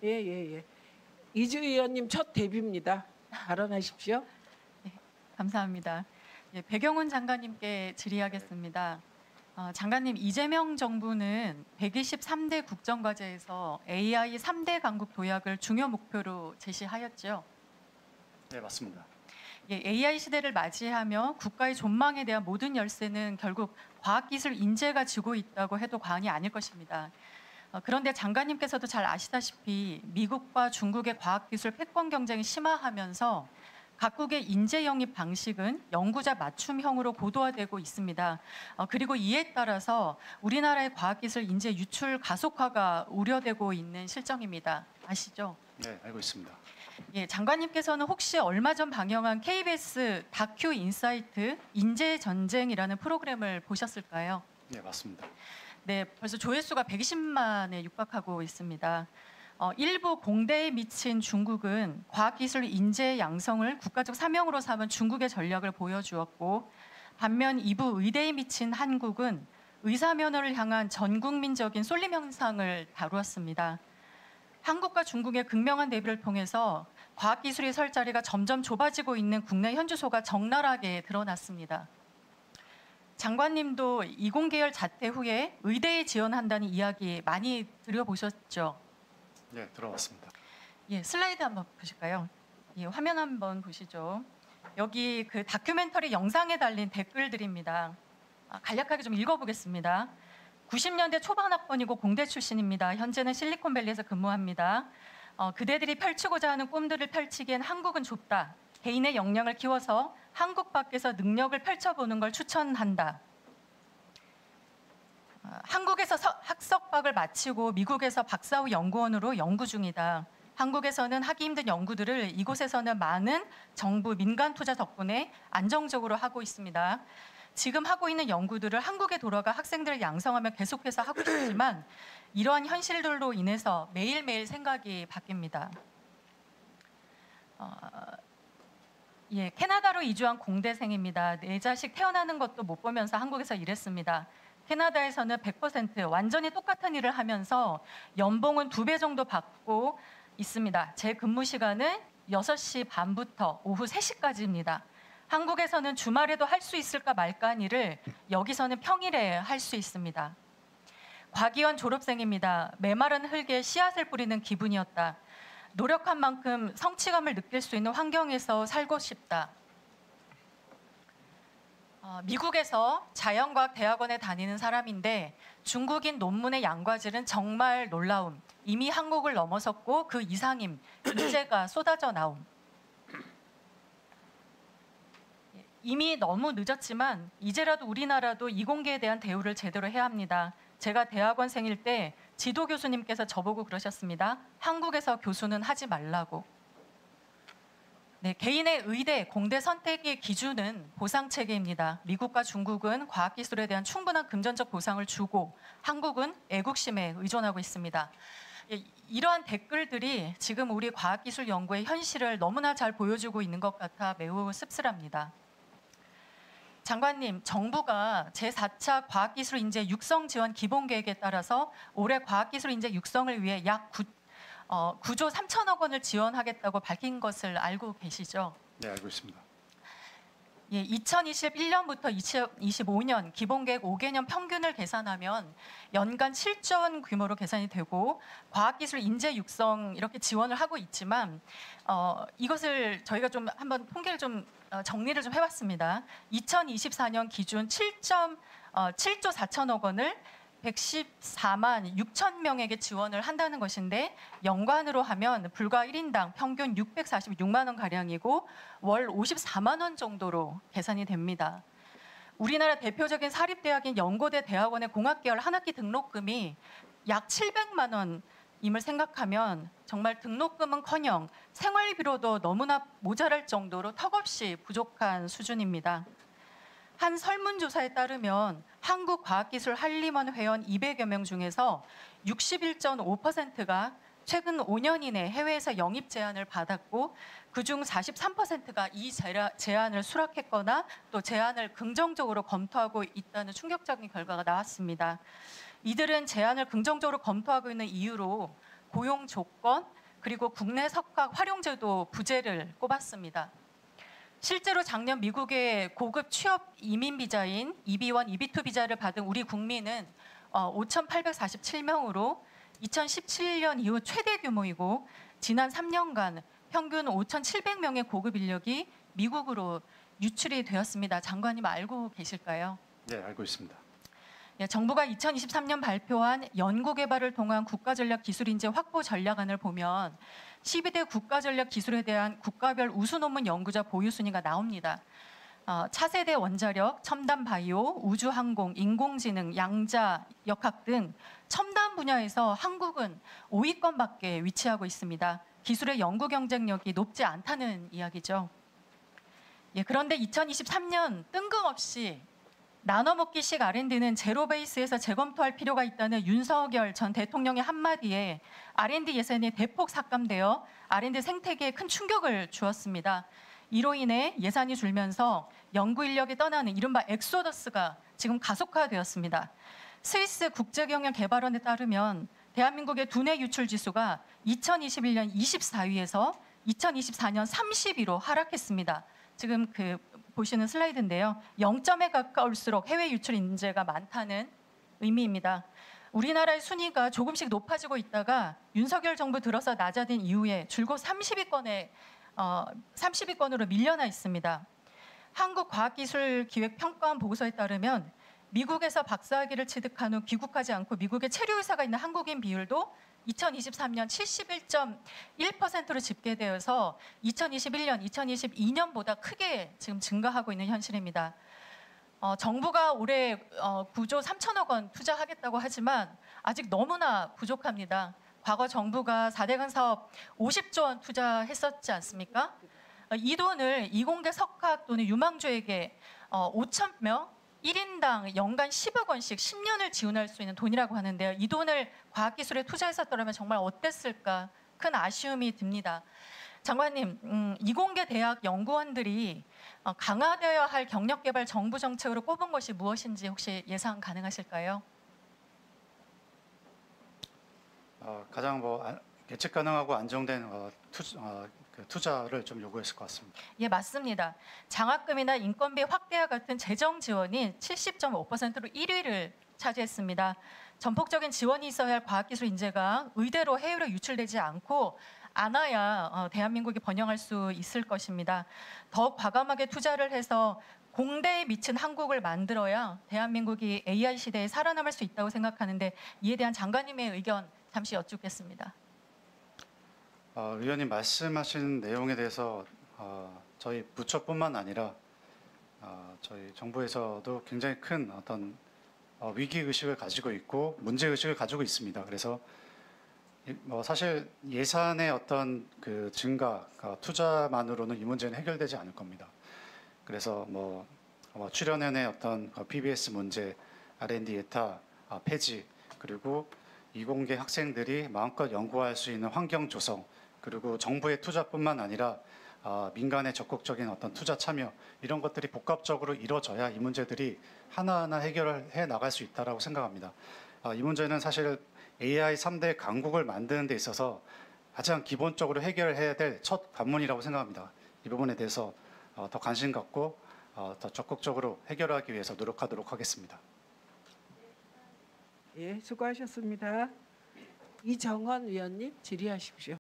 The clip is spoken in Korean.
예, 예, 예. 이주 의원님 첫 데뷔입니다. 발언하십시오. 네, 감사합니다. 예, 배경훈 장관님께 질의하겠습니다. 장관님, 이재명 정부는 123대 국정과제에서 AI 3대 강국 도약을 중요 목표로 제시하였죠. 네, 맞습니다. 예, AI 시대를 맞이하며 국가의 존망에 대한 모든 열쇠는 결국 과학기술 인재가 쥐고 있다고 해도 과언이 아닐 것입니다. 그런데 장관님께서도 잘 아시다시피 미국과 중국의 과학기술 패권 경쟁이 심화하면서 각국의 인재 영입 방식은 연구자 맞춤형으로 고도화되고 있습니다. 그리고 이에 따라서 우리나라의 과학기술 인재 유출 가속화가 우려되고 있는 실정입니다. 아시죠? 네, 알고 있습니다. 예, 장관님께서는 혹시 얼마 전 방영한 KBS 다큐 인사이트 인재 전쟁이라는 프로그램을 보셨을까요? 네, 맞습니다. 네, 벌써 조회수가 120만에 육박하고 있습니다. 일부 공대에 미친 중국은 과학기술 인재 양성을 국가적 사명으로 삼은 중국의 전략을 보여주었고, 반면 이부 의대에 미친 한국은 의사면허를 향한 전국민적인 쏠림 현상을 다루었습니다. 한국과 중국의 극명한 대비를 통해서 과학기술의 설 자리가 점점 좁아지고 있는 국내 현주소가 적나라하게 드러났습니다. 장관님도 이공계열 자퇴 후에 의대에 지원한다는 이야기 많이 들어보셨죠? 네, 들어봤습니다. 예, 슬라이드 한번 보실까요? 예, 화면 한번 보시죠. 여기 그 다큐멘터리 영상에 달린 댓글들입니다. 간략하게 좀 읽어보겠습니다. 90년대 초반 학번이고 공대 출신입니다. 현재는 실리콘밸리에서 근무합니다. 그대들이 펼치고자 하는 꿈들을 펼치기엔 한국은 좁다. 개인의 역량을 키워서 한국 밖에서 능력을 펼쳐보는 걸 추천한다. 한국에서 학석박을 마치고 미국에서 박사 후 연구원으로 연구 중이다. 한국에서는 하기 힘든 연구들을 이곳에서는 많은 정부 민간 투자 덕분에 안정적으로 하고 있습니다. 지금 하고 있는 연구들을 한국에 돌아가 학생들을 양성하며 계속해서 하고 싶지만 이러한 현실들로 인해서 매일매일 생각이 바뀝니다. 예, 캐나다로 이주한 공대생입니다. 내 자식 태어나는 것도 못 보면서 한국에서 일했습니다. 캐나다에서는 100% 완전히 똑같은 일을 하면서 연봉은 2배 정도 받고 있습니다. 제 근무 시간은 6시 반부터 오후 3시까지입니다. 한국에서는 주말에도 할 수 있을까 말까 한 일을 여기서는 평일에 할 수 있습니다. 과기원 졸업생입니다. 메마른 흙에 씨앗을 뿌리는 기분이었다. 노력한 만큼 성취감을 느낄 수 있는 환경에서 살고 싶다. 미국에서 자연과학 대학원에 다니는 사람인데 중국인 논문의 양과질은 정말 놀라움. 이미 한국을 넘어섰고 그 이상임. 인재가 쏟아져 나옴. 이미 너무 늦었지만 이제라도 우리나라도 이공계에 대한 대우를 제대로 해야 합니다. 제가 대학원생일 때 지도 교수님께서 저보고 그러셨습니다. 한국에서 교수는 하지 말라고. 네, 개인의 의대, 공대 선택의 기준은 보상 체계입니다. 미국과 중국은 과학기술에 대한 충분한 금전적 보상을 주고 한국은 애국심에 의존하고 있습니다. 이러한 댓글들이 지금 우리 과학기술 연구의 현실을 너무나 잘 보여주고 있는 것 같아 매우 씁쓸합니다. 장관님, 정부가 제4차 과학기술 인재 육성 지원 기본계획에 따라서 올해 과학기술 인재 육성을 위해 약 9조 3천억 원을 지원하겠다고 밝힌 것을 알고 계시죠? 네, 알고 있습니다. 예, 2021년부터 2025년 기본계획 5개년 평균을 계산하면 연간 7조 원 규모로 계산이 되고 과학기술 인재 육성 이렇게 지원을 하고 있지만 이것을 저희가 좀 한번 통계를 좀 정리를 좀 해봤습니다. 2024년 기준 7조 4천억 원을 114만 6천 명에게 지원을 한다는 것인데 연간으로 하면 불과 1인당 평균 646만 원 가량이고 월 54만 원 정도로 계산이 됩니다. 우리나라 대표적인 사립대학인 연고대 대학원의 공학계열 한 학기 등록금이 약 700만 원임을 생각하면 정말 등록금은커녕 생활비로도 너무나 모자랄 정도로 턱없이 부족한 수준입니다. 한 설문조사에 따르면 한국과학기술 한림원 회원 200여 명 중에서 61.5%가 최근 5년 이내 해외에서 영입 제안을 받았고 그중 43%가 이 제안을 수락했거나 또 제안을 긍정적으로 검토하고 있다는 충격적인 결과가 나왔습니다. 이들은 제안을 긍정적으로 검토하고 있는 이유로 고용 조건, 그리고 국내 석학 활용제도 부재를 꼽았습니다. 실제로 작년 미국의 고급 취업 이민 비자인 EB1, EB2 비자를 받은 우리 국민은 5,847명으로 2017년 이후 최대 규모이고 지난 3년간 평균 5,700명의 고급 인력이 미국으로 유출이 되었습니다. 장관님 알고 계실까요? 네, 알고 있습니다. 예, 정부가 2023년 발표한 연구개발을 통한 국가전략기술인재 확보 전략안을 보면 12대 국가전략기술에 대한 국가별 우수 논문 연구자 보유 순위가 나옵니다. 차세대 원자력, 첨단 바이오, 우주항공, 인공지능, 양자, 역학 등 첨단 분야에서 한국은 5위권밖에 위치하고 있습니다. 기술의 연구 경쟁력이 높지 않다는 이야기죠. 예, 그런데 2023년 뜬금없이 나눠먹기식 R&D는 제로 베이스에서 재검토할 필요가 있다는 윤석열 전 대통령의 한마디에 R&D 예산이 대폭 삭감되어 R&D 생태계에 큰 충격을 주었습니다. 이로 인해 예산이 줄면서 연구 인력이 떠나는 이른바 엑소더스가 지금 가속화되었습니다. 스위스 국제경영개발원에 따르면 대한민국의 두뇌 유출 지수가 2021년 24위에서 2024년 30위로 하락했습니다. 지금 보시는 슬라이드인데요. 0점에 가까울수록 해외 유출 인재가 많다는 의미입니다. 우리나라의 순위가 조금씩 높아지고 있다가 윤석열 정부 들어서 낮아진 이후에 줄곧 30위권으로 밀려나 있습니다. 한국과학기술기획평가원 보고서에 따르면 미국에서 박사학위를 취득한 후 귀국하지 않고 미국에 체류 의사가 있는 한국인 비율도 2023년 71.1%로 집계되어서 2021년, 2022년보다 크게 지금 증가하고 있는 현실입니다. 정부가 올해 9조 3천억 원 투자하겠다고 하지만 아직 너무나 부족합니다. 과거 정부가 4대강 사업 50조 원 투자했었지 않습니까? 이 돈을 이공계 석학 또는 유망주에게 5,000명 1인당 연간 10억 원씩 10년을 지원할 수 있는 돈이라고 하는데요. 이 돈을 과학기술에 투자했었더라면 정말 어땠을까 큰 아쉬움이 듭니다. 장관님, 이공계 대학 연구원들이 강화되어야 할 경력개발 정부 정책으로 꼽은 것이 무엇인지 혹시 예상 가능하실까요? 가장 예측 가능하고 안정된 투자를 좀 요구했을 것 같습니다. 예, 맞습니다. 장학금이나 인건비 확대와 같은 재정 지원이 70.5%로 1위를 차지했습니다. 전폭적인 지원이 있어야 할 과학기술 인재가 의대로 해외로 유출되지 않아야 대한민국이 번영할 수 있을 것입니다. 더 과감하게 투자를 해서 공대에 미친 한국을 만들어야 대한민국이 AI 시대에 살아남을 수 있다고 생각하는데 이에 대한 장관님의 의견 잠시 여쭙겠습니다. 의원님 말씀하신 내용에 대해서 저희 부처뿐만 아니라 저희 정부에서도 굉장히 큰 어떤 위기 의식을 가지고 있고 문제 의식을 가지고 있습니다. 그래서 사실 예산의 어떤 증가, 투자만으로는 이 문제는 해결되지 않을 겁니다. 그래서 출연연의 어떤 PBS 문제, R&D 예타 폐지, 그리고 이공계 학생들이 마음껏 연구할 수 있는 환경 조성, 그리고 정부의 투자뿐만 아니라 민간의 적극적인 어떤 투자 참여 이런 것들이 복합적으로 이루어져야 이 문제들이 하나하나 해결해 나갈 수 있다라고 생각합니다. 이 문제는 사실 AI 3대 강국을 만드는 데 있어서 가장 기본적으로 해결해야 될 첫 관문이라고 생각합니다. 이 부분에 대해서 더 관심 갖고 더 적극적으로 해결하기 위해서 노력하도록 하겠습니다. 예, 수고하셨습니다. 이정헌 위원님 질의하십시오.